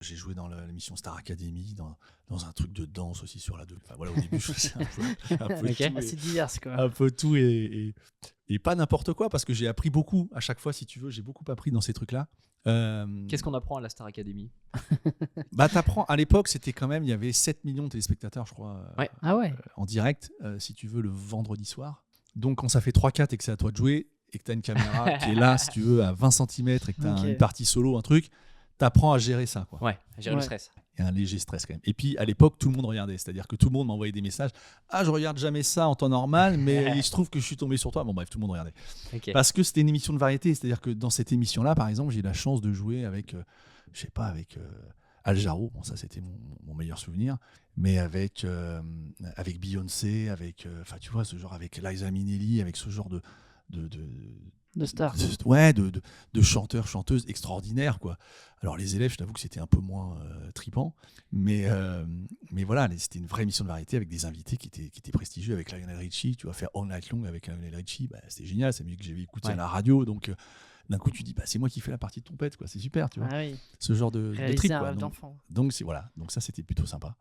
J'ai joué dans l'émission Star Academy, dans un truc de danse aussi sur la 2. Enfin, voilà, au début, je faisais un peu Ok. tout. Assez divers, quoi. Un peu tout et pas n'importe quoi, parce que j'ai appris beaucoup à chaque fois, si tu veux. J'ai beaucoup appris dans ces trucs-là. Qu'est-ce qu'on apprend à la Star Academy? T'apprends, à l'époque, c'était quand même, il y avait 7 millions de téléspectateurs, je crois, Ouais. Ah ouais. en direct, si tu veux, le vendredi soir. Donc, quand ça fait 3-4 et que c'est à toi de jouer, et que tu as une caméra qui est là, si tu veux, à 20 cm, et que tu as Ok. une partie solo, un truc, t'apprends à gérer ça, quoi. Ouais, à gérer le Ouais. stress. Il y a un léger stress quand même. Et puis, à l'époque, tout le monde regardait. C'est-à-dire que tout le monde m'envoyait des messages. Ah, je regarde jamais ça en temps normal, mais il se trouve que je suis tombé sur toi. Bon, bref, tout le monde regardait. Ok. Parce que c'était une émission de variété. C'est-à-dire que dans cette émission-là, par exemple, j'ai eu la chance de jouer avec, je sais pas, avec Al Jarreau. Bon, ça, c'était mon meilleur souvenir. Mais avec Beyoncé, enfin, tu vois, ce genre, avec Liza Minnelli, avec ce genre de Star. de chanteurs, chanteuses extraordinaires, quoi. Alors les élèves, je t'avoue que c'était un peu moins tripant, mais voilà, c'était une vraie émission de variété avec des invités qui étaient prestigieux, avec Lionel Richie. Tu vas faire All Night Long avec Lionel Richie, c'était génial, c'est mieux que j'avais écouté à la radio, donc d'un coup tu dis c'est moi qui fais la partie de trompette, quoi, c'est super, tu vois. Ah oui. Ce genre de Réaliser trip, un quoi. rêve Donc, d'enfant. donc ça c'était plutôt sympa.